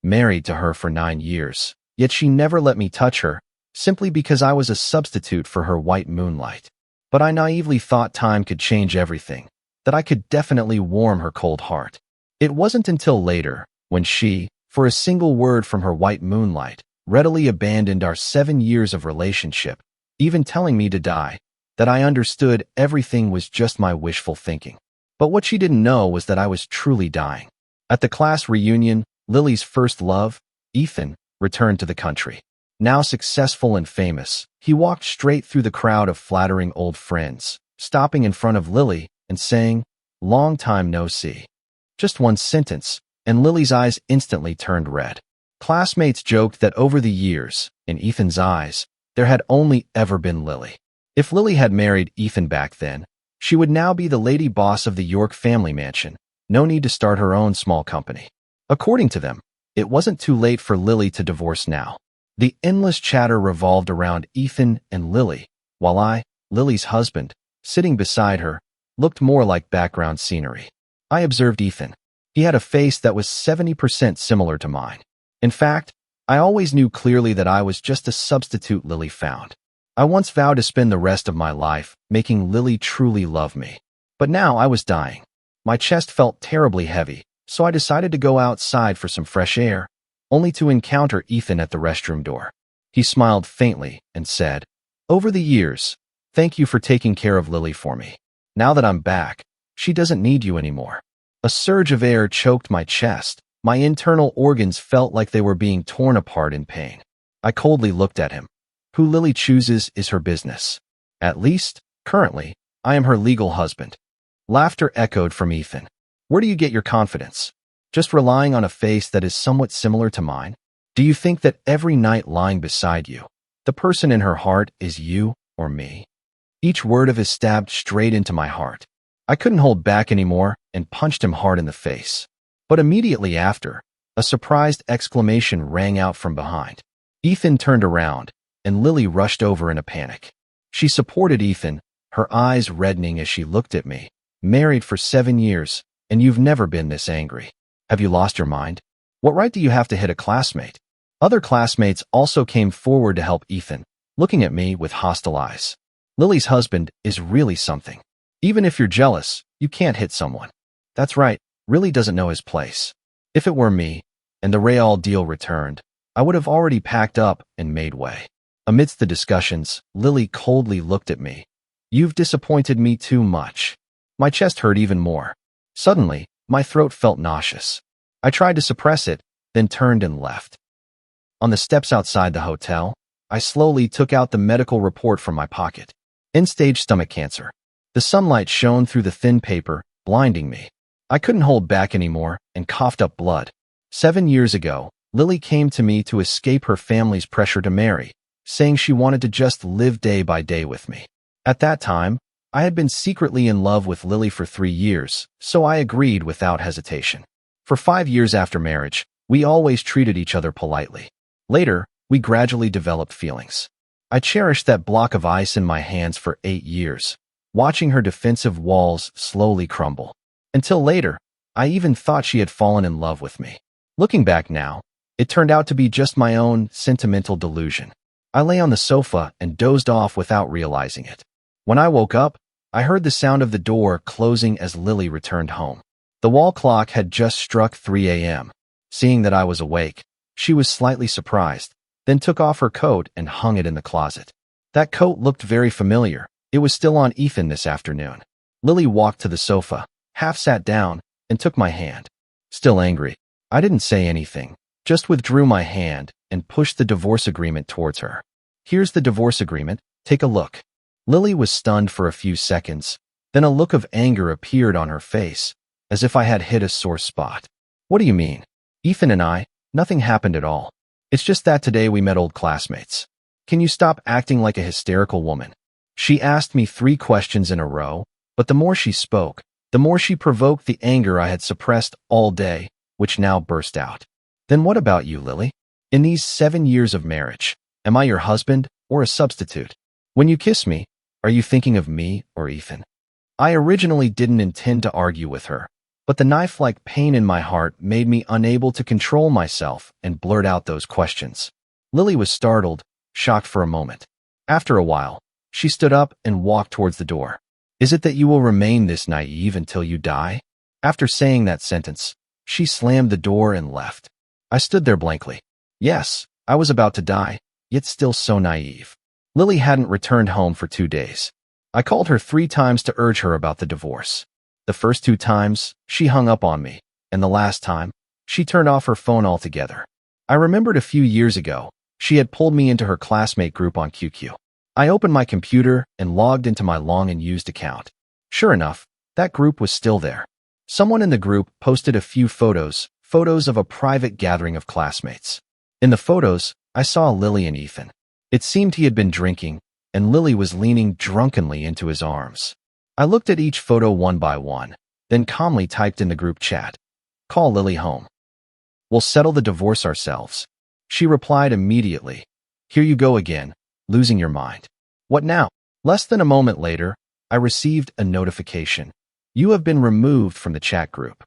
married to her for 9 years, yet she never let me touch her, simply because I was a substitute for her white moonlight. But I naively thought time could change everything, that I could definitely warm her cold heart. It wasn't until later, when she, for a single word from her white moonlight, readily abandoned our 7 years of relationship, even telling me to die, that I understood everything was just my wishful thinking. But what she didn't know was that I was truly dying. At the class reunion, Lily's first love, Ethan, returned to the country. Now successful and famous, he walked straight through the crowd of flattering old friends, stopping in front of Lily and saying, "Long time no see." Just one sentence, and Lily's eyes instantly turned red. Classmates joked that over the years, in Ethan's eyes, there had only ever been Lily. If Lily had married Ethan back then, she would now be the lady boss of the York family mansion, no need to start her own small company. According to them, it wasn't too late for Lily to divorce now. The endless chatter revolved around Ethan and Lily, while I, Lily's husband, sitting beside her, looked more like background scenery. I observed Ethan. He had a face that was 70% similar to mine. In fact, I always knew clearly that I was just a substitute Lily found. I once vowed to spend the rest of my life making Lily truly love me. But now I was dying. My chest felt terribly heavy, so I decided to go outside for some fresh air, only to encounter Ethan at the restroom door. He smiled faintly and said, "Over the years, thank you for taking care of Lily for me. Now that I'm back, she doesn't need you anymore." A surge of air choked my chest. My internal organs felt like they were being torn apart in pain. I coldly looked at him. Who Lily chooses is her business. At least, currently, I am her legal husband. Laughter echoed from Ethan. Where do you get your confidence? Just relying on a face that is somewhat similar to mine? Do you think that every night lying beside you, the person in her heart is you or me? Each word of his stabbed straight into my heart. I couldn't hold back anymore and punched him hard in the face. But immediately after, a surprised exclamation rang out from behind. Ethan turned around, and Lily rushed over in a panic. She supported Ethan, her eyes reddening as she looked at me. "Married for 7 years, and you've never been this angry. Have you lost your mind? What right do you have to hit a classmate?" Other classmates also came forward to help Ethan, looking at me with hostile eyes. Lily's husband is really something. Even if you're jealous, you can't hit someone. That's right, really doesn't know his place. If it were me, and the Real deal returned, I would have already packed up and made way. Amidst the discussions, Lily coldly looked at me. "You've disappointed me too much." My chest hurt even more. Suddenly, my throat felt nauseous. I tried to suppress it, then turned and left. On the steps outside the hotel, I slowly took out the medical report from my pocket. End-stage stomach cancer. The sunlight shone through the thin paper, blinding me. I couldn't hold back anymore and coughed up blood. 7 years ago, Lily came to me to escape her family's pressure to marry, saying she wanted to just live day by day with me. At that time, I had been secretly in love with Lily for 3 years, so I agreed without hesitation. For 5 years after marriage, we always treated each other politely. Later, we gradually developed feelings. I cherished that block of ice in my hands for 8 years, watching her defensive walls slowly crumble. Until later, I even thought she had fallen in love with me. Looking back now, it turned out to be just my own sentimental delusion. I lay on the sofa and dozed off without realizing it. When I woke up, I heard the sound of the door closing as Lily returned home. The wall clock had just struck 3 a.m. Seeing that I was awake, she was slightly surprised, then took off her coat and hung it in the closet. That coat looked very familiar. It was still on Ethan this afternoon. Lily walked to the sofa, half sat down, and took my hand. Still angry, I didn't say anything, just withdrew my hand and pushed the divorce agreement towards her. "Here's the divorce agreement, take a look." Lily was stunned for a few seconds, then a look of anger appeared on her face, as if I had hit a sore spot. "What do you mean? Ethan and I, nothing happened at all. It's just that today we met old classmates. Can you stop acting like a hysterical woman?" She asked me 3 questions in a row, but the more she spoke, the more she provoked the anger I had suppressed all day, which now burst out. "Then what about you, Lily? In these 7 years of marriage, am I your husband or a substitute? When you kiss me, are you thinking of me or Ethan?" I originally didn't intend to argue with her, But the knife-like pain in my heart made me unable to control myself and blurt out those questions. Lily was startled, shocked for a moment. After a while, she stood up and walked towards the door. Is it that you will remain this naive until you die? After saying that sentence, she slammed the door and left. I stood there blankly. Yes, I was about to die, yet still so naive. Lily hadn't returned home for 2 days. I called her 3 times to urge her about the divorce. The first 2 times, she hung up on me, and the last time, she turned off her phone altogether. I remembered a few years ago, she had pulled me into her classmate group on QQ. I opened my computer and logged into my long and used account. Sure enough, that group was still there. Someone in the group posted a few photos of a private gathering of classmates. In the photos, I saw Lily and Ethan. It seemed he had been drinking, and Lily was leaning drunkenly into his arms. I looked at each photo one by one, then calmly typed in the group chat, "Call Lily home. We'll settle the divorce ourselves." She replied immediately, "Here you go again, losing your mind. What now?" Less than a moment later, I received a notification. "You have been removed from the chat group."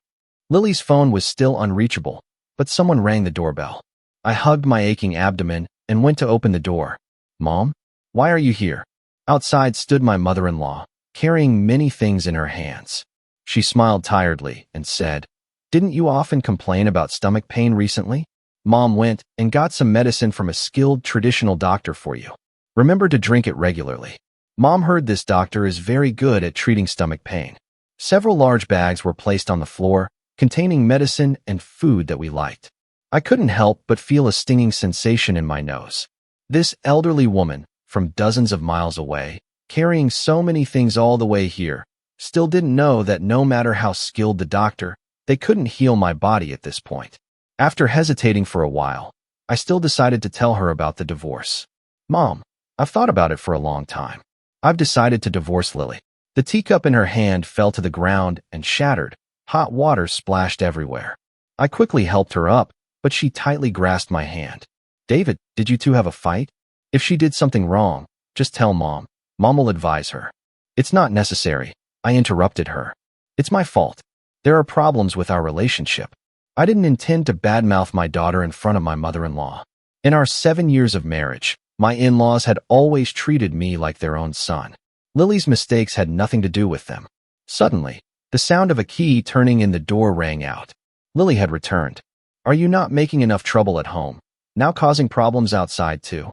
Lily's phone was still unreachable, but someone rang the doorbell. I hugged my aching abdomen and went to open the door. "Mom? Why are you here?" Outside stood my mother-in-law, carrying many things in her hands. She smiled tiredly and said, "Didn't you often complain about stomach pain recently? Mom went and got some medicine from a skilled traditional doctor for you. Remember to drink it regularly." Mom heard this doctor is very good at treating stomach pain. Several large bags were placed on the floor, containing medicine and food that we liked. I couldn't help but feel a stinging sensation in my nose. This elderly woman, from dozens of miles away, carrying so many things all the way here, still didn't know that no matter how skilled the doctor, they couldn't heal my body at this point. After hesitating for a while, I still decided to tell her about the divorce. "Mom, I've thought about it for a long time. I've decided to divorce Lily." The teacup in her hand fell to the ground and shattered. Hot water splashed everywhere. I quickly helped her up, but she tightly grasped my hand. "David, did you two have a fight? If she did something wrong, just tell Mom. Mom will advise her." "It's not necessary," I interrupted her. "It's my fault. There are problems with our relationship. I didn't intend to badmouth my daughter in front of my mother-in-law. In our 7 years of marriage, my in-laws had always treated me like their own son. Lily's mistakes had nothing to do with them." Suddenly, the sound of a key turning in the door rang out. Lily had returned. "Are you not making enough trouble at home, now causing problems outside too?"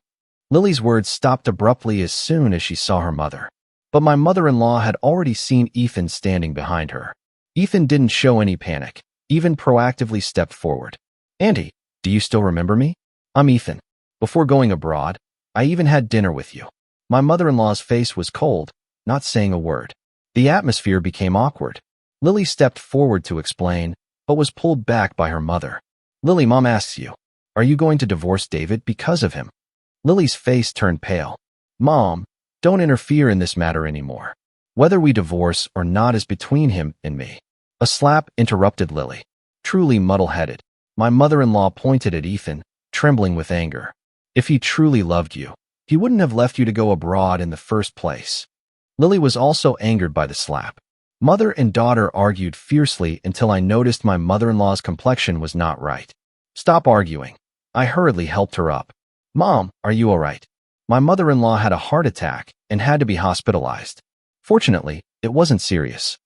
Lily's words stopped abruptly as soon as she saw her mother. But my mother-in-law had already seen Ethan standing behind her. Ethan didn't show any panic, even proactively stepped forward. "Auntie, do you still remember me? I'm Ethan. Before going abroad, I even had dinner with you." My mother-in-law's face was cold, not saying a word. The atmosphere became awkward. Lily stepped forward to explain, but was pulled back by her mother. "Lily, Mom asks you, are you going to divorce David because of him?" Lily's face turned pale. "Mom, don't interfere in this matter anymore. Whether we divorce or not is between him and me." A slap interrupted Lily. Truly muddle-headed, my mother-in-law pointed at Ethan, trembling with anger. "If he truly loved you, he wouldn't have left you to go abroad in the first place." Lily was also angered by the slap. Mother and daughter argued fiercely until I noticed my mother-in-law's complexion was not right. "Stop arguing." I hurriedly helped her up. "Mom, are you all right?" My mother-in-law had a heart attack and had to be hospitalized. Fortunately, it wasn't serious.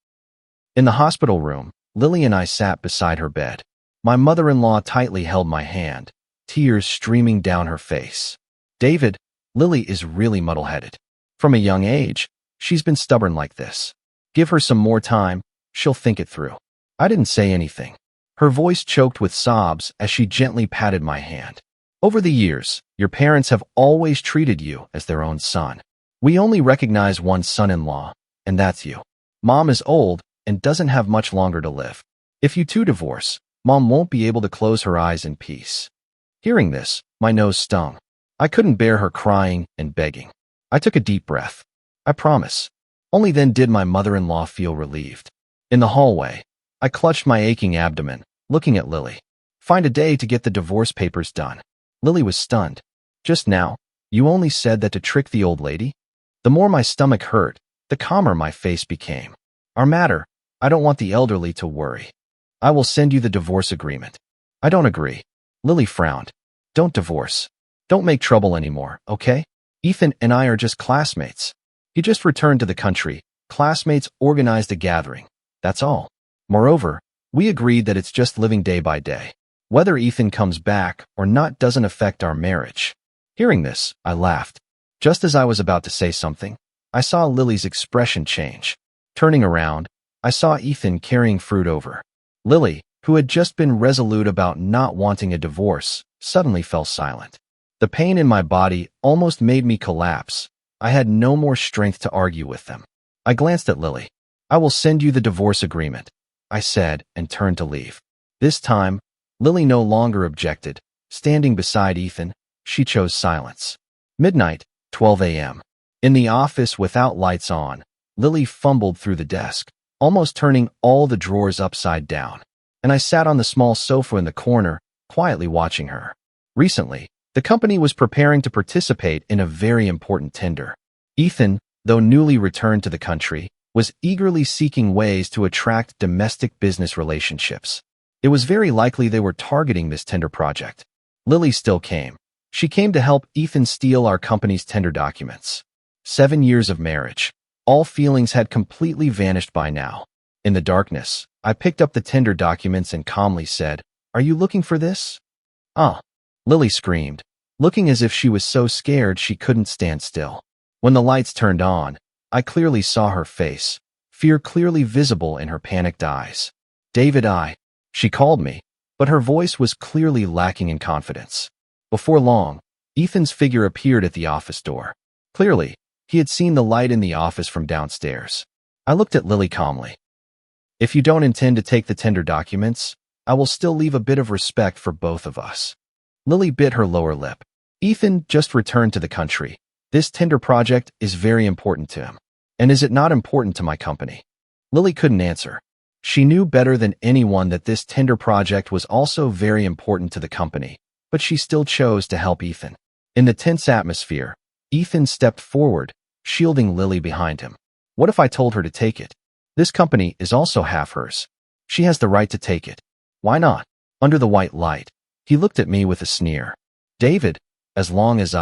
In the hospital room, Lily and I sat beside her bed. My mother-in-law tightly held my hand, tears streaming down her face. "David, Lily is really muddle-headed. From a young age, she's been stubborn like this. Give her some more time, she'll think it through." I didn't say anything. Her voice choked with sobs as she gently patted my hand. "Over the years, your parents have always treated you as their own son. We only recognize one son-in-law, and that's you. Mom is old and doesn't have much longer to live. If you two divorce, Mom won't be able to close her eyes in peace." Hearing this, my nose stung. I couldn't bear her crying and begging. I took a deep breath. "I promise." Only then did my mother-in-law feel relieved. In the hallway, I clutched my aching abdomen, looking at Lily. "Find a day to get the divorce papers done." Lily was stunned. "Just now, you only said that to trick the old lady?" The more my stomach hurt, the calmer my face became. "Our matter, I don't want the elderly to worry. I will send you the divorce agreement. I don't agree. Lily frowned. Don't divorce. Don't make trouble anymore, okay? Ethan and I are just classmates. He just returned to the country. Classmates organized a gathering. That's all. Moreover, we agreed that it's just living day by day. Whether Ethan comes back or not doesn't affect our marriage. Hearing this, I laughed. Just as I was about to say something, I saw Lily's expression change. Turning around, I saw Ethan carrying fruit over. Lily, who had just been resolute about not wanting a divorce, suddenly fell silent. The pain in my body almost made me collapse. I had no more strength to argue with them. I glanced at Lily. I will send you the divorce agreement, I said, and turned to leave. This time, Lily no longer objected. Standing beside Ethan, she chose silence. Midnight, 12 a.m. In the office without lights on, Lily fumbled through the desk, almost turning all the drawers upside down. And I sat on the small sofa in the corner, quietly watching her. Recently, the company was preparing to participate in a very important tender. Ethan, though newly returned to the country, was eagerly seeking ways to attract domestic business relationships. It was very likely they were targeting this tender project. Lily still came. She came to help Ethan steal our company's tender documents. 7 years of marriage. All feelings had completely vanished by now. In the darkness, I picked up the tender documents and calmly said, "Are you looking for this?" "Ah!" Lily screamed, looking as if she was so scared she couldn't stand still. When the lights turned on, I clearly saw her face, fear clearly visible in her panicked eyes. "David, she called me, but her voice was clearly lacking in confidence. Before long, Ethan's figure appeared at the office door. Clearly, he had seen the light in the office from downstairs. I looked at Lily calmly. "If you don't intend to take the tender documents, I will still leave a bit of respect for both of us." Lily bit her lower lip. Ethan just returned to the country. This tender project is very important to him. And is it not important to my company? Lily couldn't answer. She knew better than anyone that this tender project was also very important to the company, but she still chose to help Ethan. In the tense atmosphere, Ethan stepped forward, shielding Lily behind him. What if I told her to take it? This company is also half hers. She has the right to take it. Why not? Under the white light, he looked at me with a sneer. "David, as long as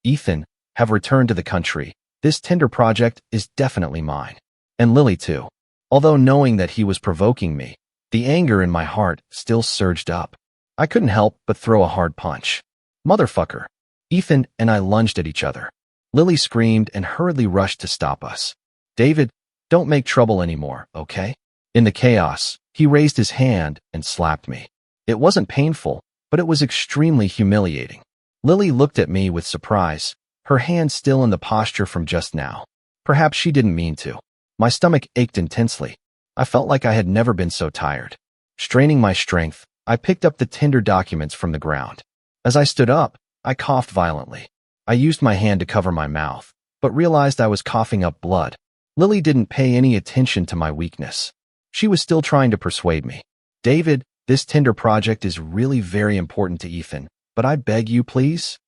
Ethan, have returned to the country, this tender project is definitely mine. And Lily too." Although knowing that he was provoking me, the anger in my heart still surged up. I couldn't help but throw a hard punch. "Motherfucker." Ethan and I lunged at each other. Lily screamed and hurriedly rushed to stop us. "David, don't make trouble anymore, okay?" In the chaos, he raised his hand and slapped me. It wasn't painful, but it was extremely humiliating. Lily looked at me with surprise, her hand still in the posture from just now. Perhaps she didn't mean to. My stomach ached intensely. I felt like I had never been so tired. Straining my strength, I picked up the tender documents from the ground. As I stood up, I coughed violently. I used my hand to cover my mouth, but realized I was coughing up blood. Lily didn't pay any attention to my weakness. She was still trying to persuade me. "David, this tender project is really very important to Ethan, but I beg you, please."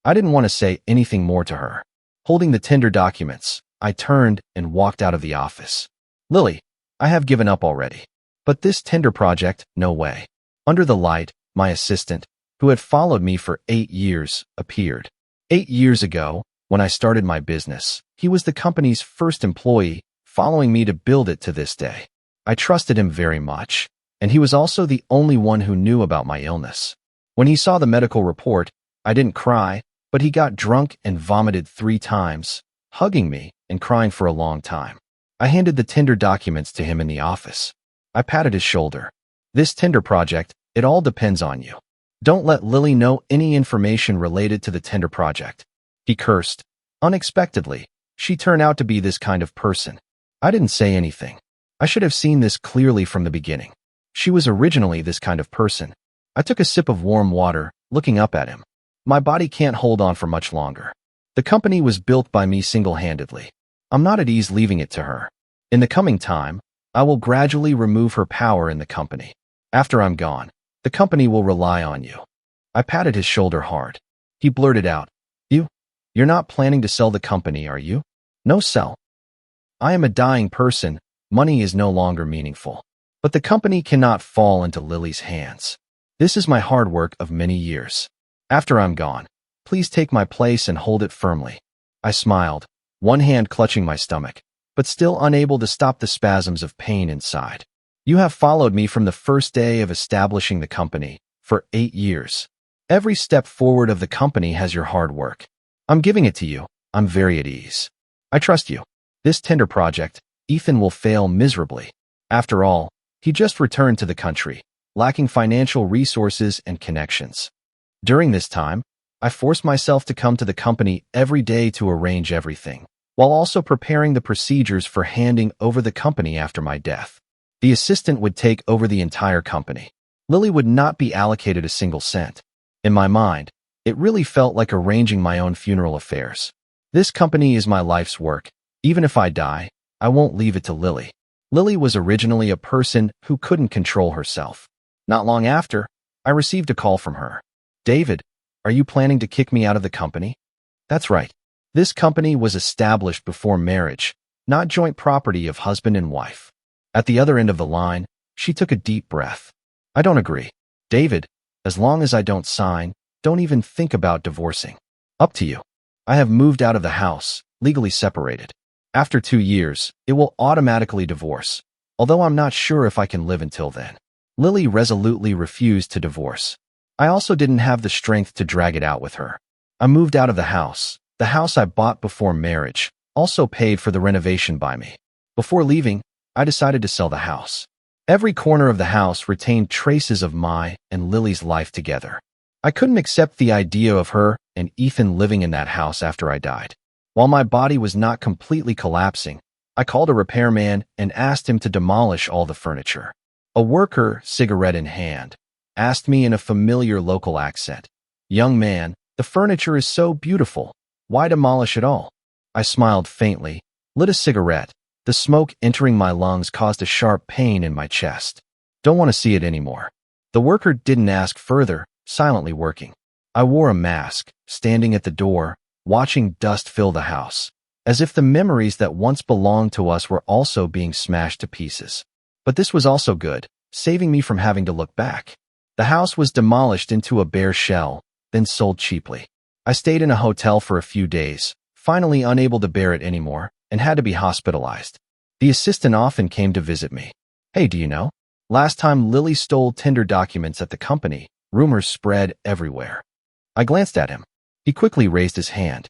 I didn't want to say anything more to her. Holding the tender documents, I turned and walked out of the office. "Lily, I have given up already. But this tender project, no way." Under the light, my assistant, who had followed me for 8 years, appeared. 8 years ago, when I started my business, he was the company's first employee, following me to build it to this day. I trusted him very much, and he was also the only one who knew about my illness. When he saw the medical report, I didn't cry, but he got drunk and vomited 3 times, hugging me and crying for a long time. I handed the tender documents to him in the office. I patted his shoulder. "This tender project, it all depends on you. Don't let Lily know any information related to the tender project." He cursed. Unexpectedly, she turned out to be this kind of person. I didn't say anything. I should have seen this clearly from the beginning. She was originally this kind of person. I took a sip of warm water, looking up at him. My body can't hold on for much longer. The company was built by me single-handedly. I'm not at ease leaving it to her. In the coming time, I will gradually remove her power in the company. After I'm gone, the company will rely on you. I patted his shoulder hard. He blurted out, You're not planning to sell the company, are you?" "No sell. I am a dying person. Money is no longer meaningful." But the company cannot fall into Lily's hands. This is my hard work of many years. After I'm gone, please take my place and hold it firmly. I smiled, one hand clutching my stomach, but still unable to stop the spasms of pain inside. You have followed me from the first day of establishing the company, for 8 years. Every step forward of the company has your hard work. I'm giving it to you. I'm very at ease. I trust you. This Tinder project, Ethan will fail miserably. After all, he just returned to the country, lacking financial resources and connections. During this time, I forced myself to come to the company every day to arrange everything, while also preparing the procedures for handing over the company after my death. The assistant would take over the entire company. Lily would not be allocated a single cent. In my mind, it really felt like arranging my own funeral affairs. This company is my life's work. Even if I die, I won't leave it to Lily. Lily was originally a person who couldn't control herself. Not long after, I received a call from her. David, are you planning to kick me out of the company? That's right. This company was established before marriage, not joint property of husband and wife. At the other end of the line, she took a deep breath. I don't agree. David, as long as I don't sign, don't even think about divorcing. Up to you. I have moved out of the house, legally separated. After 2 years, it will automatically divorce, although I'm not sure if I can live until then. Lily resolutely refused to divorce. I also didn't have the strength to drag it out with her. I moved out of the house I bought before marriage, also paid for the renovation by me. Before leaving, I decided to sell the house. Every corner of the house retained traces of my and Lily's life together. I couldn't accept the idea of her and Ethan living in that house after I died. While my body was not completely collapsing, I called a repairman and asked him to demolish all the furniture. A worker, cigarette in hand, asked me in a familiar local accent, "Young man, the furniture is so beautiful. Why demolish it all?" I smiled faintly, lit a cigarette. The smoke entering my lungs caused a sharp pain in my chest. Don't want to see it anymore. The worker didn't ask further, silently working. I wore a mask, standing at the door, watching dust fill the house, as if the memories that once belonged to us were also being smashed to pieces. But this was also good, saving me from having to look back. The house was demolished into a bare shell, then sold cheaply. I stayed in a hotel for a few days, finally unable to bear it anymore, and had to be hospitalized. The assistant often came to visit me. Hey, do you know? Last time Lily stole Tinder documents at the company, rumors spread everywhere. I glanced at him. He quickly raised his hand.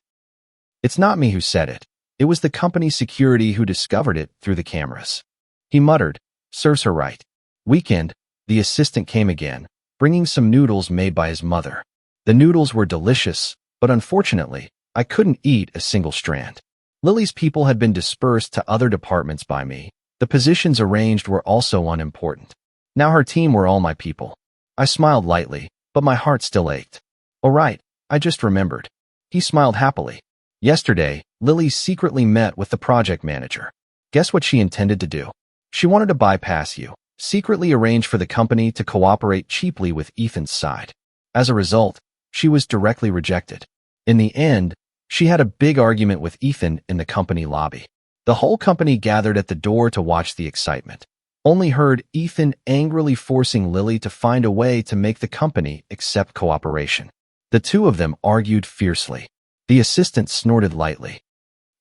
It's not me who said it. It was the company security who discovered it through the cameras. He muttered, "Serves her right." Weekend, the assistant came again, bringing some noodles made by his mother. The noodles were delicious, but unfortunately, I couldn't eat a single strand. Lily's people had been dispersed to other departments by me. The positions arranged were also unimportant. Now her team were all my people. I smiled lightly, but my heart still ached. "All right, I just remembered." He smiled happily. Yesterday, Lily secretly met with the project manager. Guess what she intended to do? She wanted to bypass you, secretly arrange for the company to cooperate cheaply with Ethan's side. As a result, she was directly rejected. In the end, she had a big argument with Ethan in the company lobby. The whole company gathered at the door to watch the excitement. Only heard Ethan angrily forcing Lily to find a way to make the company accept cooperation. The two of them argued fiercely. The assistant snorted lightly.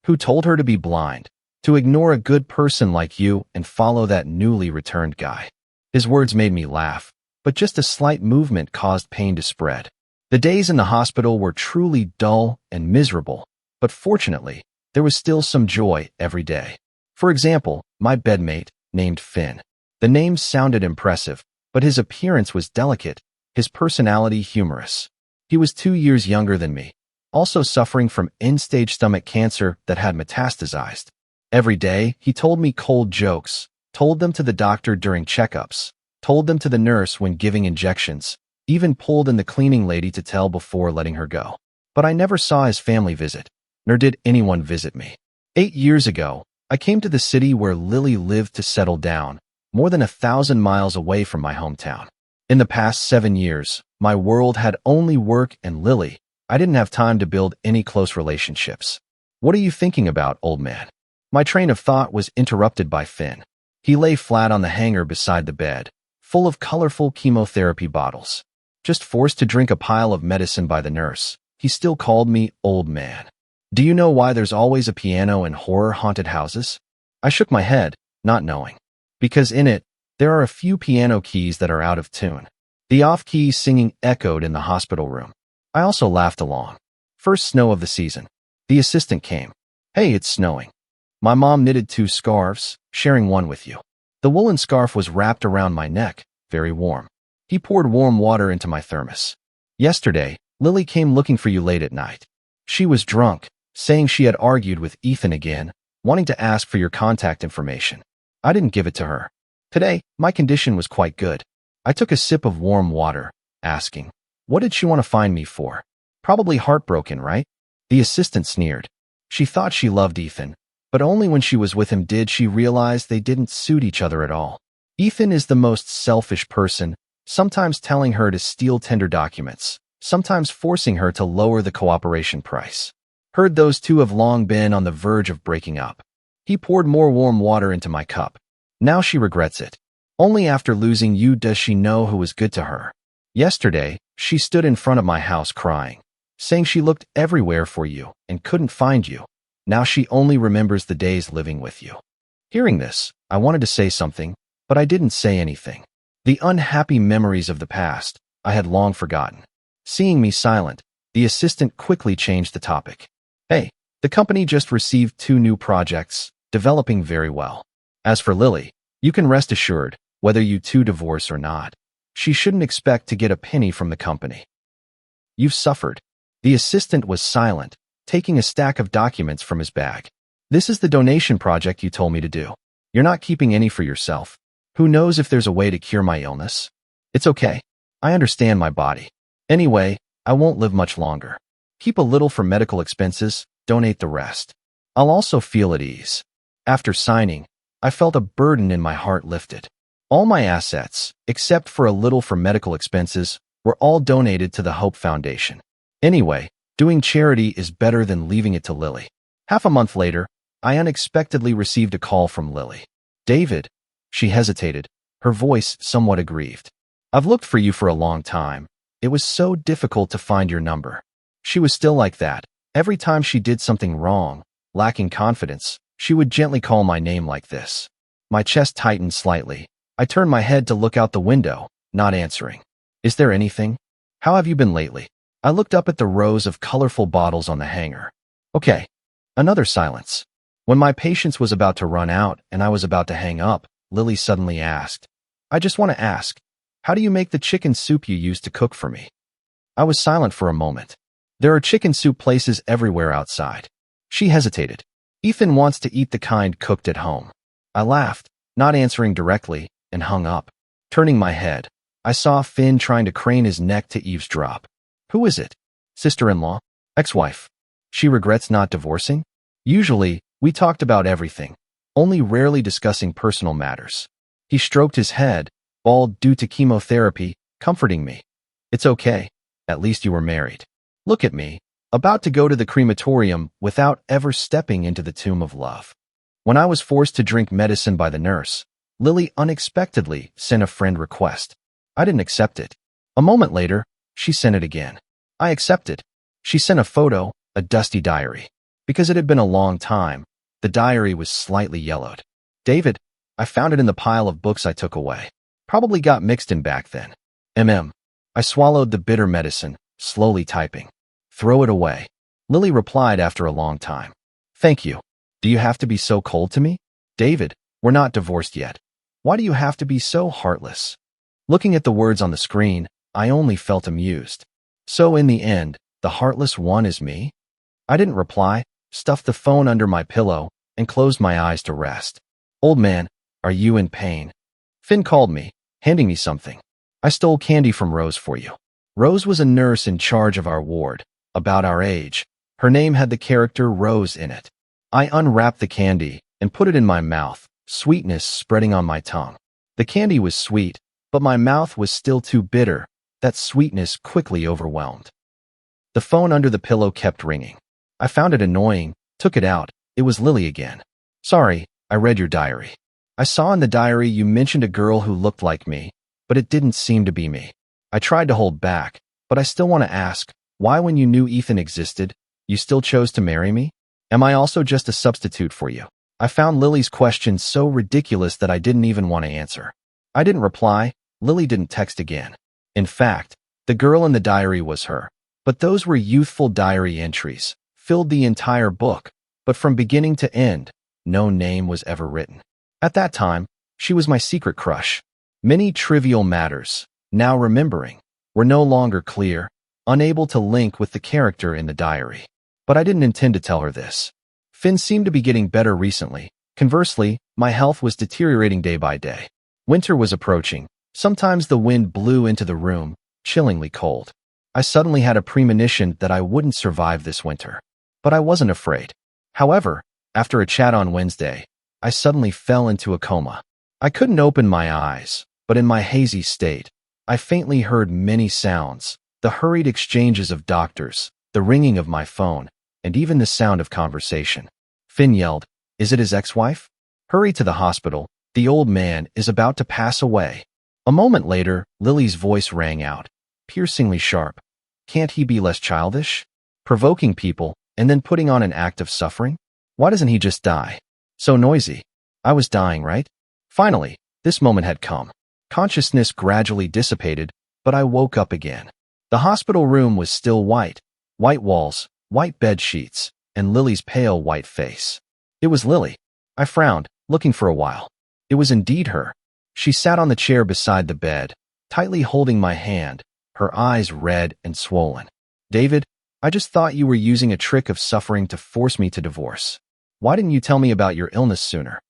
Who told her to be blind, to ignore a good person like you and follow that newly returned guy? His words made me laugh, but just a slight movement caused pain to spread. The days in the hospital were truly dull and miserable, but fortunately, there was still some joy every day. For example, my bedmate, named Finn. The name sounded impressive, but his appearance was delicate, his personality humorous. He was 2 years younger than me, also suffering from end-stage stomach cancer that had metastasized. Every day, he told me cold jokes, told them to the doctor during checkups, told them to the nurse when giving injections, even pulled in the cleaning lady to tell before letting her go. But I never saw his family visit, nor did anyone visit me. 8 years ago, I came to the city where Lily lived to settle down, more than 1,000 miles away from my hometown. In the past 7 years, my world had only work and Lily. I didn't have time to build any close relationships. What are you thinking about, old man? My train of thought was interrupted by Finn. He lay flat on the hanger beside the bed, full of colorful chemotherapy bottles. Just forced to drink a pile of medicine by the nurse, he still called me old man. Do you know why there's always a piano in horror-haunted houses? I shook my head, not knowing. Because in it, there are a few piano keys that are out of tune. The off-key singing echoed in the hospital room. I also laughed along. First snow of the season. The assistant came. Hey, it's snowing. My mom knitted 2 scarves, sharing one with you. The woolen scarf was wrapped around my neck, very warm. He poured warm water into my thermos. Yesterday, Lily came looking for you late at night. She was drunk, saying she had argued with Ethan again, wanting to ask for your contact information. I didn't give it to her. Today, my condition was quite good. I took a sip of warm water, asking, what did she want to find me for? Probably heartbroken, right? The assistant sneered. She thought she loved Ethan, but only when she was with him did she realize they didn't suit each other at all. Ethan is the most selfish person, sometimes telling her to steal tender documents, sometimes forcing her to lower the cooperation price. Heard those two have long been on the verge of breaking up. He poured more warm water into my cup. Now she regrets it. Only after losing you does she know who was good to her. Yesterday, she stood in front of my house crying, saying she looked everywhere for you and couldn't find you. Now she only remembers the days living with you. Hearing this, I wanted to say something, but I didn't say anything. The unhappy memories of the past, I had long forgotten. Seeing me silent, the assistant quickly changed the topic. Hey, the company just received 2 new projects, developing very well. As for Lily, you can rest assured, whether you two divorce or not, she shouldn't expect to get a penny from the company. You've suffered. The assistant was silent, taking a stack of documents from his bag. This is the donation project you told me to do. You're not keeping any for yourself. Who knows if there's a way to cure my illness? It's okay. I understand my body. Anyway, I won't live much longer. Keep a little for medical expenses, donate the rest. I'll also feel at ease. After signing, I felt a burden in my heart lifted. All my assets, except for a little for medical expenses, were all donated to the Hope Foundation. Anyway, doing charity is better than leaving it to Lily. Half a month later, I unexpectedly received a call from Lily. David. She hesitated, her voice somewhat aggrieved. I've looked for you for a long time. It was so difficult to find your number. She was still like that. Every time she did something wrong, lacking confidence, she would gently call my name like this. My chest tightened slightly. I turned my head to look out the window, not answering. Is there anything? How have you been lately? I looked up at the rows of colorful bottles on the hanger. Okay. Another silence. When my patience was about to run out and I was about to hang up, Lily suddenly asked, I just want to ask, how do you make the chicken soup you used to cook for me? I was silent for a moment. There are chicken soup places everywhere outside. She hesitated. Ethan wants to eat the kind cooked at home. I laughed, not answering directly, and hung up. Turning my head, I saw Finn trying to crane his neck to eavesdrop. Who is it? Sister-in-law? Ex-wife? She regrets not divorcing? Usually, we talked about everything, only rarely discussing personal matters. He stroked his head, bald due to chemotherapy, comforting me. It's okay. At least you were married. Look at me, about to go to the crematorium without ever stepping into the tomb of love. When I was forced to drink medicine by the nurse, Lily unexpectedly sent a friend request. I didn't accept it. A moment later, she sent it again. I accepted. She sent a photo, a dusty diary. Because it had been a long time, the diary was slightly yellowed. David, I found it in the pile of books I took away. Probably got mixed in back then. I swallowed the bitter medicine, slowly typing. Throw it away. Lily replied after a long time. Thank you. Do you have to be so cold to me? David, we're not divorced yet. Why do you have to be so heartless? Looking at the words on the screen, I only felt amused. So in the end, the heartless one is me? I didn't reply, stuffed the phone under my pillow, and closed my eyes to rest. Old man, are you in pain? Finn called me, handing me something. I stole candy from Rose for you. Rose was a nurse in charge of our ward, about our age. Her name had the character Rose in it. I unwrapped the candy and put it in my mouth, sweetness spreading on my tongue. The candy was sweet, but my mouth was still too bitter. That sweetness quickly overwhelmed. The phone under the pillow kept ringing. I found it annoying, took it out. It was Lily again. Sorry, I read your diary. I saw in the diary you mentioned a girl who looked like me, but it didn't seem to be me. I tried to hold back, but I still want to ask, why when you knew Ethan existed, you still chose to marry me? Am I also just a substitute for you? I found Lily's question so ridiculous that I didn't even want to answer. I didn't reply. Lily didn't text again. In fact, the girl in the diary was her. But those were youthful diary entries, filled the entire book, but from beginning to end, no name was ever written. At that time, she was my secret crush. Many trivial matters, now remembering, were no longer clear, unable to link with the character in the diary. But I didn't intend to tell her this. Finn seemed to be getting better recently. Conversely, my health was deteriorating day by day. Winter was approaching. Sometimes the wind blew into the room, chillingly cold. I suddenly had a premonition that I wouldn't survive this winter. But I wasn't afraid. However, after a chat on Wednesday, I suddenly fell into a coma. I couldn't open my eyes, but in my hazy state, I faintly heard many sounds, the hurried exchanges of doctors, the ringing of my phone, and even the sound of conversation. Finn yelled, "Is it his ex-wife? Hurry to the hospital, the old man is about to pass away." A moment later, Lily's voice rang out, piercingly sharp. Can't he be less childish? Provoking people, and then putting on an act of suffering? Why doesn't he just die? So noisy. I was dying, right? Finally, this moment had come. Consciousness gradually dissipated, but I woke up again. The hospital room was still white. White walls, white bed sheets, and Lily's pale white face. It was Lily. I frowned, looking for a while. It was indeed her. She sat on the chair beside the bed, tightly holding my hand, her eyes red and swollen. "David, I just thought you were using a trick of suffering to force me to divorce. Why didn't you tell me about your illness sooner?"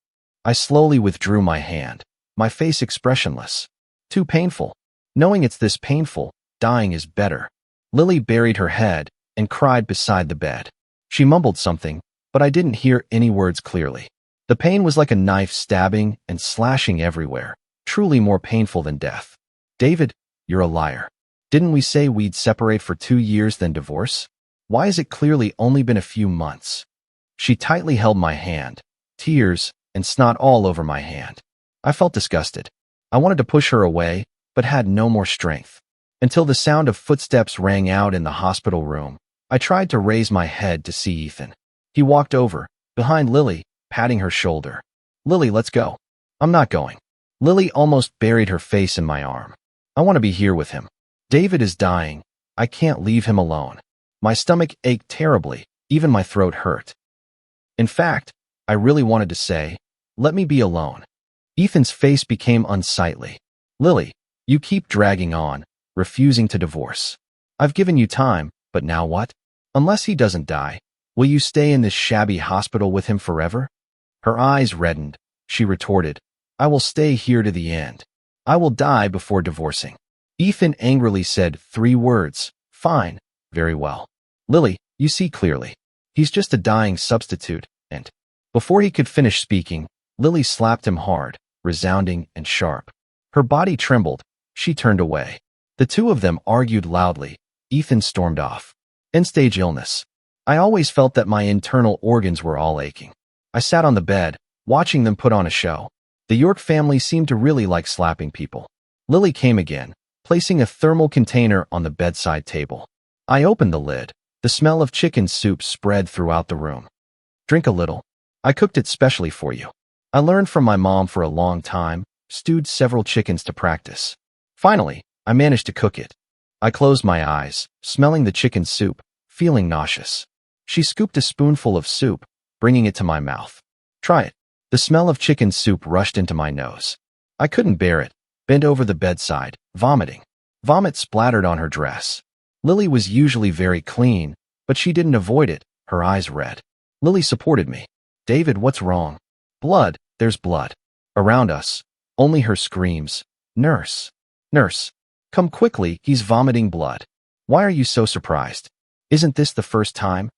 I slowly withdrew my hand, my face expressionless. Too painful. Knowing it's this painful, dying is better. Lily buried her head and cried beside the bed. She mumbled something, but I didn't hear any words clearly. The pain was like a knife stabbing and slashing everywhere, truly more painful than death. "David, you're a liar. Didn't we say we'd separate for 2 years then divorce? Why has it clearly only been a few months?" She tightly held my hand, tears and snot all over my hand. I felt disgusted. I wanted to push her away, but had no more strength. Until the sound of footsteps rang out in the hospital room, I tried to raise my head to see Ethan. He walked over, behind Lily, patting her shoulder. "Lily, let's go." "I'm not going." Lily almost buried her face in my arm. "I want to be here with him. David is dying. I can't leave him alone." My stomach ached terribly, even my throat hurt. In fact, I really wanted to say, "Let me be alone." Ethan's face became unsightly. "Lily, you keep dragging on, refusing to divorce. I've given you time, but now what? Unless he doesn't die, will you stay in this shabby hospital with him forever?" Her eyes reddened. She retorted, "I will stay here to the end. I will die before divorcing." Ethan angrily said 3 words, "Fine, very well. Lily, you see clearly. He's just a dying substitute," and before he could finish speaking, Lily slapped him hard, resounding and sharp. Her body trembled. She turned away. The two of them argued loudly. Ethan stormed off. End-stage illness. I always felt that my internal organs were all aching. I sat on the bed, watching them put on a show. The York family seemed to really like slapping people. Lily came again, placing a thermal container on the bedside table. I opened the lid. The smell of chicken soup spread throughout the room. "Drink a little. I cooked it specially for you. I learned from my mom for a long time, stewed several chickens to practice. Finally, I managed to cook it." I closed my eyes, smelling the chicken soup, feeling nauseous. She scooped a spoonful of soup, bringing it to my mouth. "Try it." The smell of chicken soup rushed into my nose. I couldn't bear it, bent over the bedside, vomiting. Vomit splattered on her dress. Lily was usually very clean, but she didn't avoid it, her eyes red. Lily supported me. "David, what's wrong?" "Blood, there's blood." Around us, only her screams. "Nurse! Nurse! Come quickly, he's vomiting blood." "Why are you so surprised? Isn't this the first time?"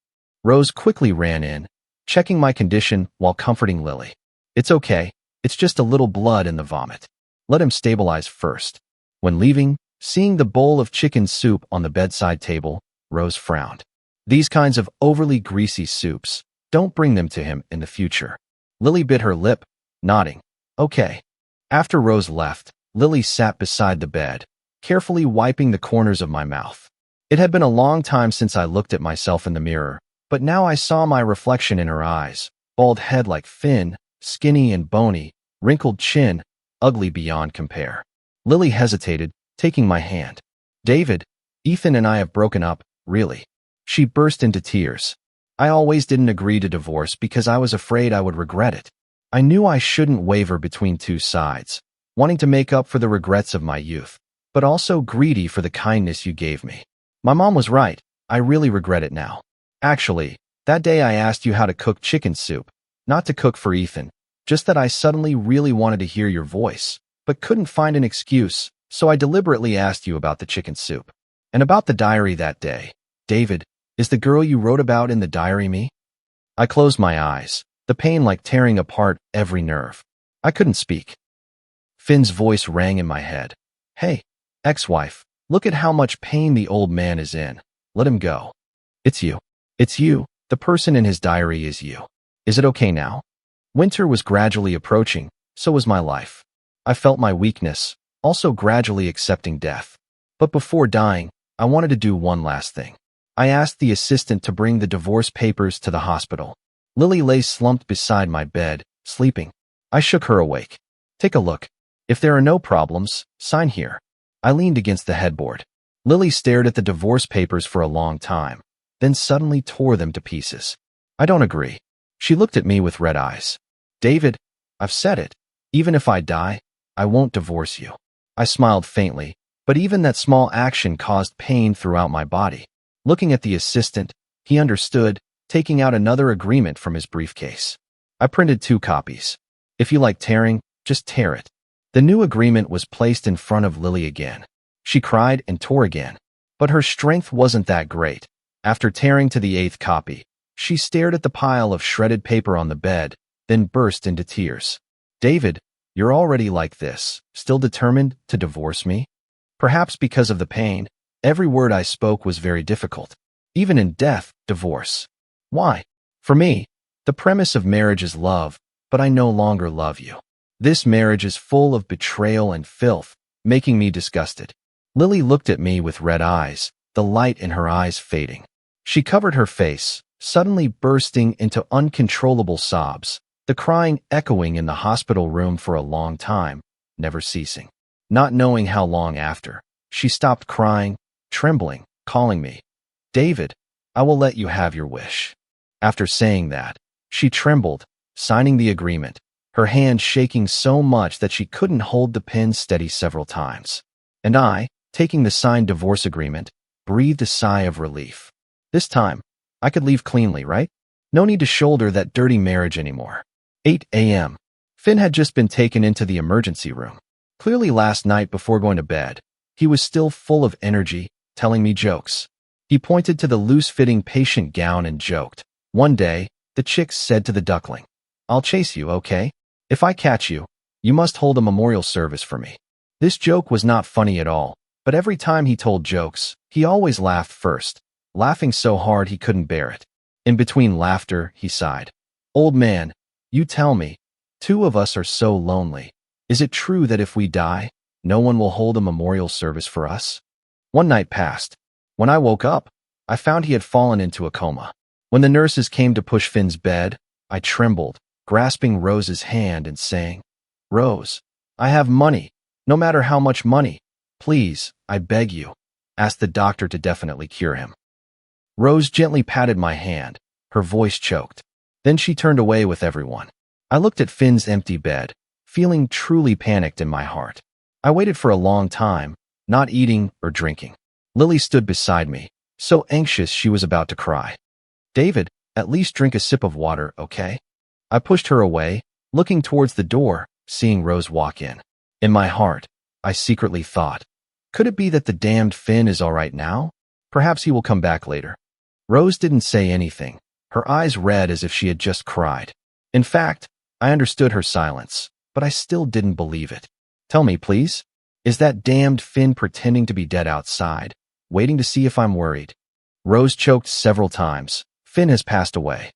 Rose quickly ran in, checking my condition while comforting Lily. "It's okay, it's just a little blood in the vomit. Let him stabilize first." When leaving, seeing the bowl of chicken soup on the bedside table, Rose frowned. "These kinds of overly greasy soups, don't bring them to him in the future." Lily bit her lip, nodding. Okay. After Rose left, Lily sat beside the bed, carefully wiping the corners of my mouth. It had been a long time since I looked at myself in the mirror, but now I saw my reflection in her eyes, bald head like Finn, skinny and bony, wrinkled chin, ugly beyond compare. Lily hesitated, taking my hand. David, Ethan and I have broken up, really. She burst into tears. I always didn't agree to divorce because I was afraid I would regret it. I knew I shouldn't waver between two sides, wanting to make up for the regrets of my youth, but also greedy for the kindness you gave me. My mom was right. I really regret it now. Actually, that day I asked you how to cook chicken soup, not to cook for Ethan, just that I suddenly really wanted to hear your voice, but couldn't find an excuse, so I deliberately asked you about the chicken soup. And about the diary that day. David, is the girl you wrote about in the diary me? I closed my eyes, the pain like tearing apart every nerve. I couldn't speak. Finn's voice rang in my head. Hey, ex-wife, look at how much pain the old man is in. Let him go. It's you. It's you. The person in his diary is you. Is it okay now? Winter was gradually approaching, so was my life. I felt my weakness, also gradually accepting death. But before dying, I wanted to do one last thing. I asked the assistant to bring the divorce papers to the hospital. Lily lay slumped beside my bed, sleeping. I shook her awake. Take a look. If there are no problems, sign here. I leaned against the headboard. Lily stared at the divorce papers for a long time, then suddenly tore them to pieces. I don't agree. She looked at me with red eyes. David, I've said it. Even if I die, I won't divorce you. I smiled faintly, but even that small action caused pain throughout my body. Looking at the assistant, he understood, taking out another agreement from his briefcase. I printed 2 copies. If you like tearing, just tear it. The new agreement was placed in front of Lily again. She cried and tore again. But her strength wasn't that great. After tearing to the 8th copy, she stared at the pile of shredded paper on the bed, then burst into tears. David, you're already like this, still determined to divorce me? Perhaps because of the pain, every word I spoke was very difficult. Even in death, divorce. Why? For me, the premise of marriage is love, but I no longer love you. This marriage is full of betrayal and filth, making me disgusted. Lily looked at me with red eyes, the light in her eyes fading. She covered her face, suddenly bursting into uncontrollable sobs, the crying echoing in the hospital room for a long time, never ceasing. Not knowing how long after, she stopped crying, trembling, calling me. David, I will let you have your wish. After saying that, she trembled, signing the agreement, her hand shaking so much that she couldn't hold the pen steady several times. And I, taking the signed divorce agreement, breathed a sigh of relief. This time, I could leave cleanly, right? No need to shoulder that dirty marriage anymore. 8 a.m. Finn had just been taken into the emergency room. Clearly last night before going to bed, he was still full of energy, telling me jokes. He pointed to the loose-fitting patient gown and joked. One day, the chick said to the duckling, I'll chase you, okay? If I catch you, you must hold a memorial service for me. This joke was not funny at all, but every time he told jokes, he always laughed first, laughing so hard he couldn't bear it. In between laughter, he sighed. Old man, you tell me, 2 of us are so lonely. Is it true that if we die, no one will hold a memorial service for us? One night passed. When I woke up, I found he had fallen into a coma. When the nurses came to push Finn's bed, I trembled, grasping Rose's hand and saying, Rose, I have money, no matter how much money. Please, I beg you, ask the doctor to definitely cure him. Rose gently patted my hand, her voice choked. Then she turned away with everyone. I looked at Finn's empty bed, feeling truly panicked in my heart. I waited for a long time, not eating or drinking. Lily stood beside me, so anxious she was about to cry. David, at least drink a sip of water, okay? I pushed her away, looking towards the door, seeing Rose walk in. In my heart, I secretly thought, could it be that the damned Finn is all right now? Perhaps he will come back later. Rose didn't say anything, her eyes red as if she had just cried. In fact, I understood her silence, but I still didn't believe it. Tell me, please, is that damned Finn pretending to be dead outside, waiting to see if I'm worried? Rose choked several times. Finn has passed away.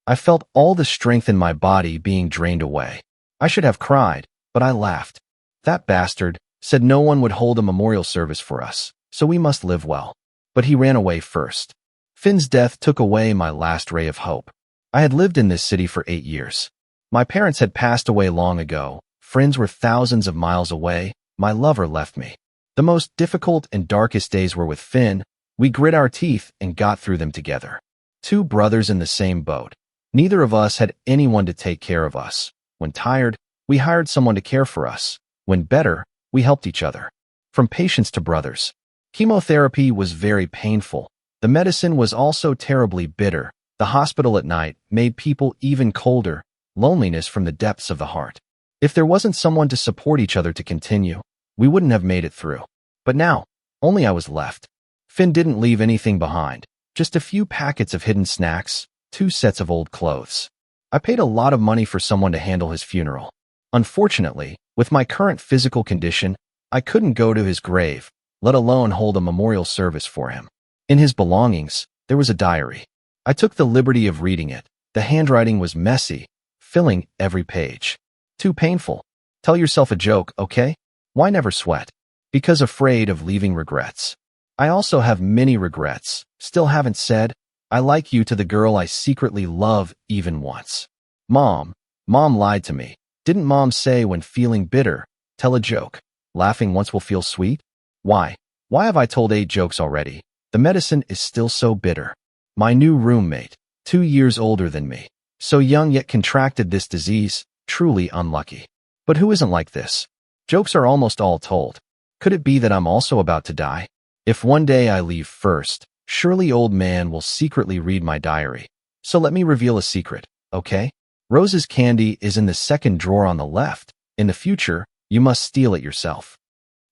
I felt all the strength in my body being drained away. I should have cried, but I laughed. That bastard said no one would hold a memorial service for us, so we must live well. But he ran away first. Finn's death took away my last ray of hope. I had lived in this city for 8 years. My parents had passed away long ago, friends were thousands of miles away, my lover left me. The most difficult and darkest days were with Finn. We grit our teeth and got through them together. Two brothers in the same boat. Neither of us had anyone to take care of us. When tired, we hired someone to care for us. When better, we helped each other. From patients to brothers. Chemotherapy was very painful. The medicine was also terribly bitter. The hospital at night made people even colder. Loneliness from the depths of the heart. If there wasn't someone to support each other to continue, we wouldn't have made it through. But now, only I was left. Finn didn't leave anything behind. Just a few packets of hidden snacks, 2 sets of old clothes. I paid a lot of money for someone to handle his funeral. Unfortunately, with my current physical condition, I couldn't go to his grave, let alone hold a memorial service for him. In his belongings, there was a diary. I took the liberty of reading it. The handwriting was messy, filling every page. Too painful. Tell yourself a joke, okay? Why never sweat? Because afraid of leaving regrets. I also have many regrets. Still haven't said, I like you to the girl I secretly love even once. Mom lied to me. Didn't Mom say when feeling bitter, tell a joke? Laughing once will feel sweet? Why? Why have I told 8 jokes already? The medicine is still so bitter. My new roommate, 2 years older than me. So young yet contracted this disease, truly unlucky. But who isn't like this? Jokes are almost all told. Could it be that I'm also about to die? If one day I leave first, surely old man will secretly read my diary. So let me reveal a secret, okay? Rose's candy is in the second drawer on the left. In the future, you must steal it yourself.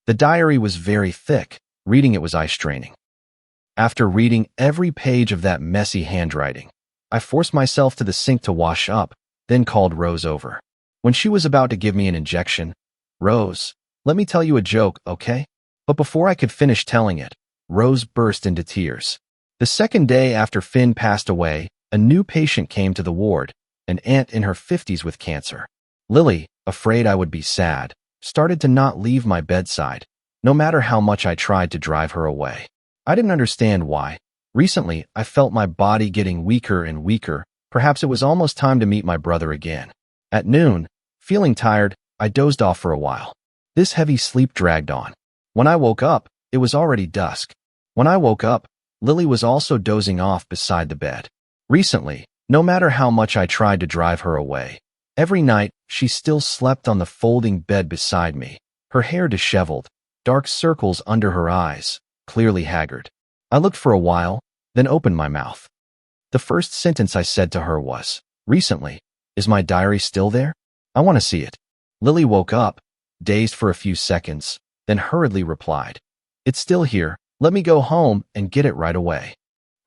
The diary was very thick. Reading it was eye-straining. After reading every page of that messy handwriting, I forced myself to the sink to wash up, then called Rose over. When she was about to give me an injection, Rose, let me tell you a joke, okay? But before I could finish telling it, Rose burst into tears. The second day after Finn passed away, a new patient came to the ward, an aunt in her 50s with cancer. Lily, afraid I would be sad, started to not leave my bedside, no matter how much I tried to drive her away. I didn't understand why. Recently, I felt my body getting weaker and weaker. Perhaps it was almost time to meet my brother again. At noon, feeling tired, I dozed off for a while. This heavy sleep dragged on. When I woke up, it was already dusk. When I woke up, Lily was also dozing off beside the bed. Recently, no matter how much I tried to drive her away, every night she still slept on the folding bed beside me, her hair disheveled, dark circles under her eyes, clearly haggard. I looked for a while, then opened my mouth. The first sentence I said to her was, "Recently, is my diary still there? I want to see it." Lily woke up, dazed for a few seconds, then hurriedly replied, "It's still here. Let me go home and get it right away."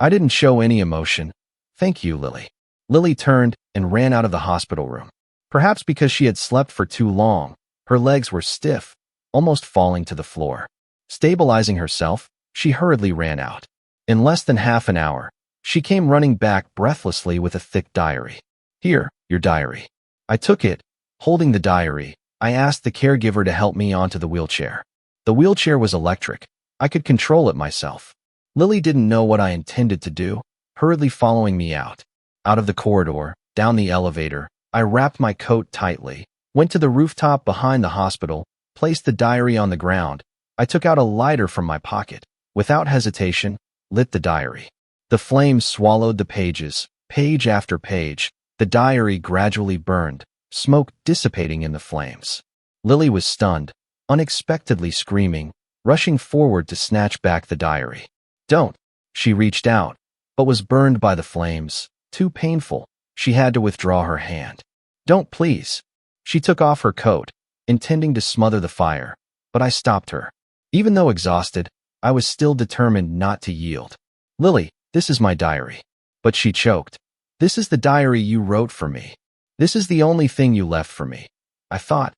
I didn't show any emotion. "Thank you, Lily." Lily turned and ran out of the hospital room. Perhaps because she had slept for too long, her legs were stiff, almost falling to the floor. Stabilizing herself, she hurriedly ran out. In less than half an hour, she came running back breathlessly with a thick diary. "Here, your diary." I took it. Holding the diary, I asked the caregiver to help me onto the wheelchair. The wheelchair was electric. I could control it myself. Lily didn't know what I intended to do, hurriedly following me out. Out of the corridor, down the elevator, I wrapped my coat tightly, went to the rooftop behind the hospital, placed the diary on the ground. I took out a lighter from my pocket. Without hesitation, lit the diary. The flames swallowed the pages, page after page. The diary gradually burned, smoke dissipating in the flames. Lily was stunned, unexpectedly screaming, rushing forward to snatch back the diary. "Don't!" She reached out, but was burned by the flames. Too painful, she had to withdraw her hand. "Don't, please." She took off her coat, intending to smother the fire, but I stopped her. Even though exhausted, I was still determined not to yield. "Lily, this is my diary." But she choked. "This is the diary you wrote for me. This is the only thing you left for me. I thought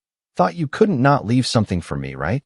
you couldn't not leave something for me, right?"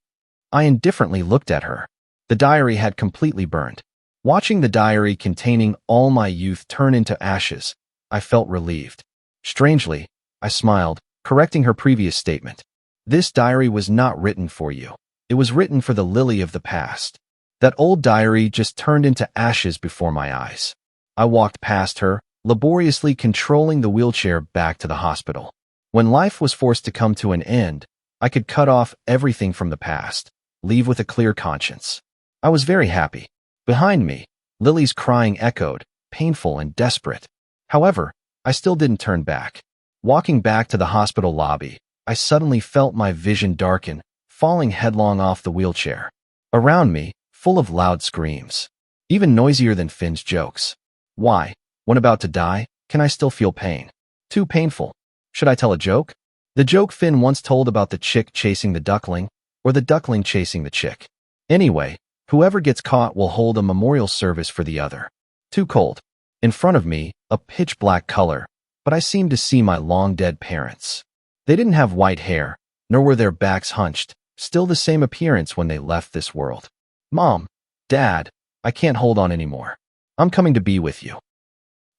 I indifferently looked at her. The diary had completely burned. Watching the diary containing all my youth turn into ashes, I felt relieved. Strangely, I smiled, correcting her previous statement. This diary was not written for you. It was written for the Lily of the past. That old diary just turned into ashes before my eyes. I walked past her, laboriously controlling the wheelchair back to the hospital. When life was forced to come to an end, I could cut off everything from the past, leave with a clear conscience. I was very happy. Behind me, Lily's crying echoed, painful and desperate. However, I still didn't turn back. Walking back to the hospital lobby, I suddenly felt my vision darken, falling headlong off the wheelchair. Around me, full of loud screams, even noisier than Finn's jokes. Why, when about to die, can I still feel pain? Too painful. Should I tell a joke? The joke Finn once told about the chick chasing the duckling, or the duckling chasing the chick. Anyway, whoever gets caught will hold a memorial service for the other. Too cold. In front of me, a pitch-black color, but I seemed to see my long-dead parents. They didn't have white hair, nor were their backs hunched, still the same appearance when they left this world. Mom, Dad, I can't hold on anymore. I'm coming to be with you.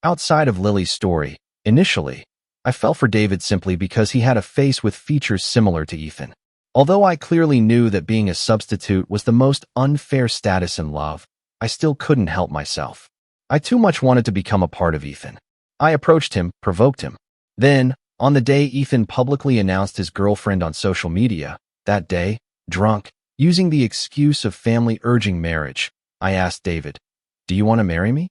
Outside of Lily's story, initially, I fell for David simply because he had a face with features similar to Ethan. Although I clearly knew that being a substitute was the most unfair status in love, I still couldn't help myself. I too much wanted to become a part of Ethan. I approached him, provoked him. Then, on the day Ethan publicly announced his girlfriend on social media, that day, drunk, using the excuse of family urging marriage, I asked David, "Do you want to marry me?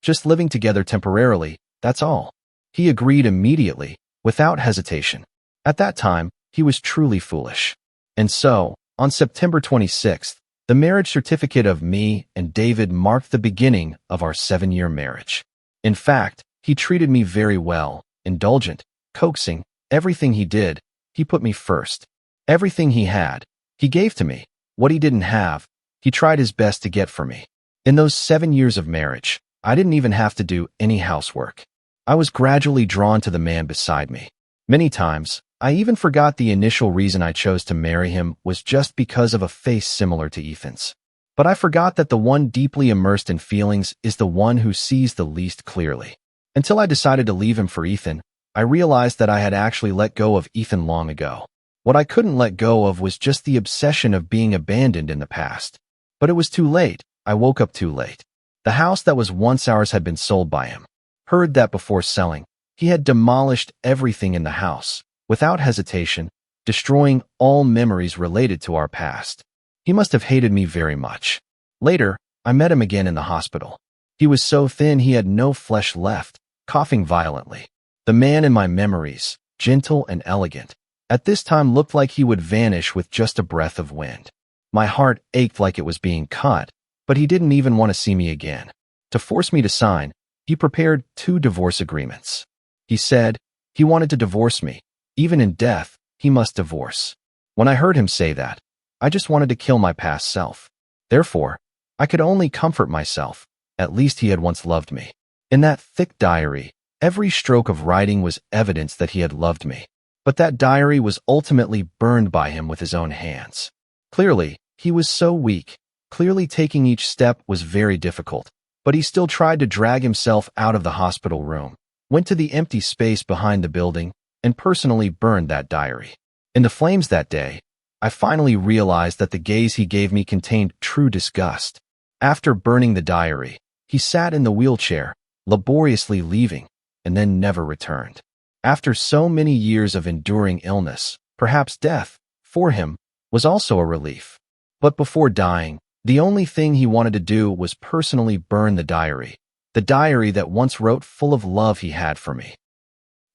Just living together temporarily, that's all." He agreed immediately, without hesitation. At that time, he was truly foolish. And so, on September 26th, the marriage certificate of me and David marked the beginning of our 7-year marriage. In fact, he treated me very well, indulgent, coaxing. Everything he did, he put me first. Everything he had, he gave to me. What he didn't have, he tried his best to get for me. In those 7 years of marriage, I didn't even have to do any housework. I was gradually drawn to the man beside me. Many times, I even forgot the initial reason I chose to marry him was just because of a face similar to Ethan's. But I forgot that the one deeply immersed in feelings is the one who sees the least clearly. Until I decided to leave him for Ethan, I realized that I had actually let go of Ethan long ago. What I couldn't let go of was just the obsession of being abandoned in the past. But it was too late. I woke up too late. The house that was once ours had been sold by him. Heard that before selling, he had demolished everything in the house, without hesitation, destroying all memories related to our past. He must have hated me very much. Later, I met him again in the hospital. He was so thin he had no flesh left, coughing violently. The man in my memories, gentle and elegant, at this time looked like he would vanish with just a breath of wind. My heart ached like it was being cut, but he didn't even want to see me again. To force me to sign, he prepared 2 divorce agreements. He said he wanted to divorce me. Even in death, he must divorce. When I heard him say that, I just wanted to kill my past self. Therefore, I could only comfort myself. At least he had once loved me. In that thick diary, every stroke of writing was evidence that he had loved me. But that diary was ultimately burned by him with his own hands. Clearly, he was so weak. Clearly taking each step was very difficult. But he still tried to drag himself out of the hospital room, went to the empty space behind the building, and personally burned that diary. In the flames that day, I finally realized that the gaze he gave me contained true disgust. After burning the diary, he sat in the wheelchair, laboriously leaving, and then never returned. After so many years of enduring illness, perhaps death, for him, was also a relief. But before dying, the only thing he wanted to do was personally burn the diary that once wrote full of love he had for me.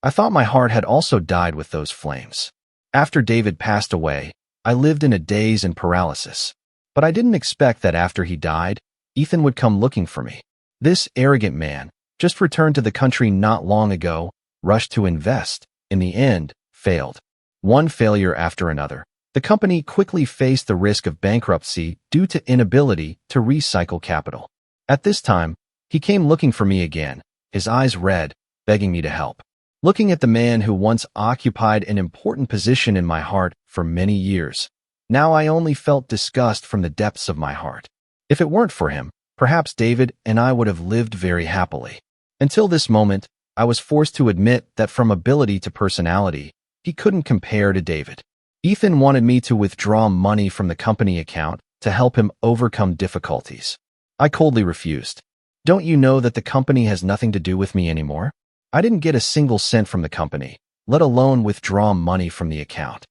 I thought my heart had also died with those flames. After David passed away, I lived in a daze and paralysis. But I didn't expect that after he died, Ethan would come looking for me. This arrogant man, just returned to the country not long ago, rushed to invest, in the end, failed. One failure after another. The company quickly faced the risk of bankruptcy due to inability to recycle capital. At this time, he came looking for me again, his eyes red, begging me to help. Looking at the man who once occupied an important position in my heart for many years, now I only felt disgust from the depths of my heart. If it weren't for him, perhaps David and I would have lived very happily. Until this moment, I was forced to admit that from ability to personality, he couldn't compare to David. Ethan wanted me to withdraw money from the company account to help him overcome difficulties. I coldly refused. Don't you know that the company has nothing to do with me anymore? I didn't get a single cent from the company, let alone withdraw money from the account.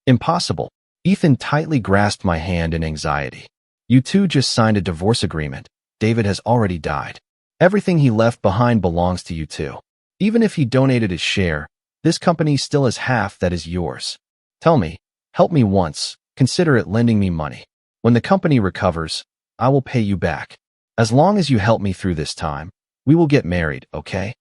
Impossible. Ethan tightly grasped my hand in anxiety. You two just signed a divorce agreement. David has already died. Everything he left behind belongs to you two. Even if he donated his share, this company still has half that is yours. Tell me, help me once, consider it lending me money. When the company recovers, I will pay you back. As long as you help me through this time, we will get married, okay?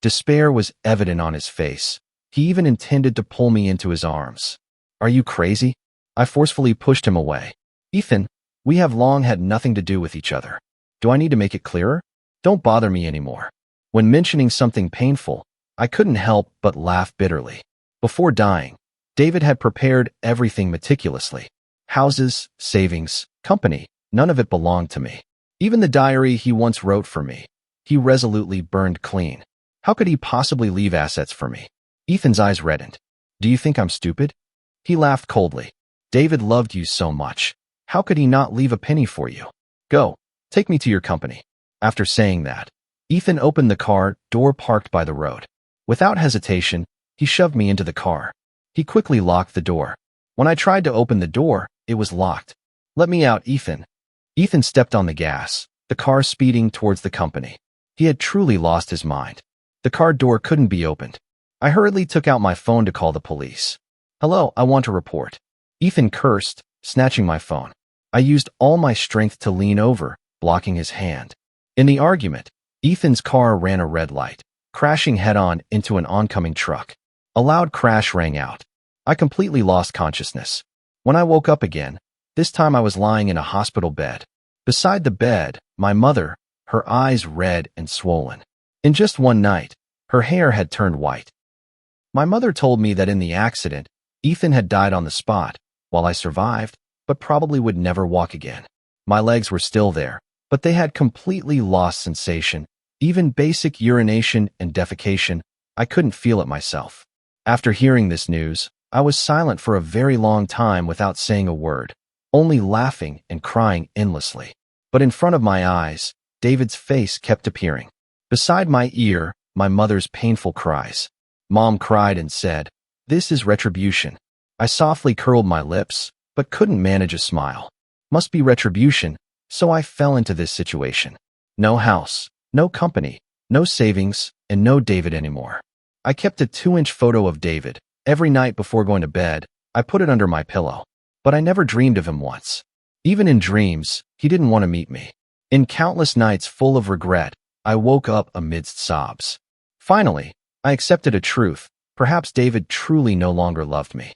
Despair was evident on his face. He even intended to pull me into his arms. Are you crazy? I forcefully pushed him away. Ethan, we have long had nothing to do with each other. Do I need to make it clearer? Don't bother me anymore. When mentioning something painful, I couldn't help but laugh bitterly. Before dying, David had prepared everything meticulously. Houses, savings, company, none of it belonged to me. Even the diary he once wrote for me, he resolutely burned clean. How could he possibly leave assets for me? Ethan's eyes reddened. Do you think I'm stupid? He laughed coldly. David loved you so much. How could he not leave a penny for you? Go, take me to your company. After saying that, Ethan opened the car door parked by the road. Without hesitation, he shoved me into the car. He quickly locked the door. When I tried to open the door, it was locked. Let me out, Ethan. Ethan stepped on the gas, the car speeding towards the company. He had truly lost his mind. The car door couldn't be opened. I hurriedly took out my phone to call the police. Hello, I want to report. Ethan cursed, snatching my phone. I used all my strength to lean over, blocking his hand. In the argument, Ethan's car ran a red light, crashing head-on into an oncoming truck. A loud crash rang out. I completely lost consciousness. When I woke up again, this time I was lying in a hospital bed. Beside the bed, my mother, her eyes red and swollen. In just one night, her hair had turned white. My mother told me that in the accident, Ethan had died on the spot, while I survived, but probably would never walk again. My legs were still there, but they had completely lost sensation. Even basic urination and defecation, I couldn't feel it myself. After hearing this news, I was silent for a very long time without saying a word, only laughing and crying endlessly. But in front of my eyes, David's face kept appearing. Beside my ear, my mother's painful cries. Mom cried and said, "This is retribution." I softly curled my lips, but couldn't manage a smile. Must be retribution, so I fell into this situation. No house, no company, no savings, and no David anymore. I kept a 2-inch photo of David. Every night before going to bed, I put it under my pillow. But I never dreamed of him once. Even in dreams, he didn't want to meet me. In countless nights full of regret, I woke up amidst sobs. Finally, I accepted a truth. Perhaps David truly no longer loved me.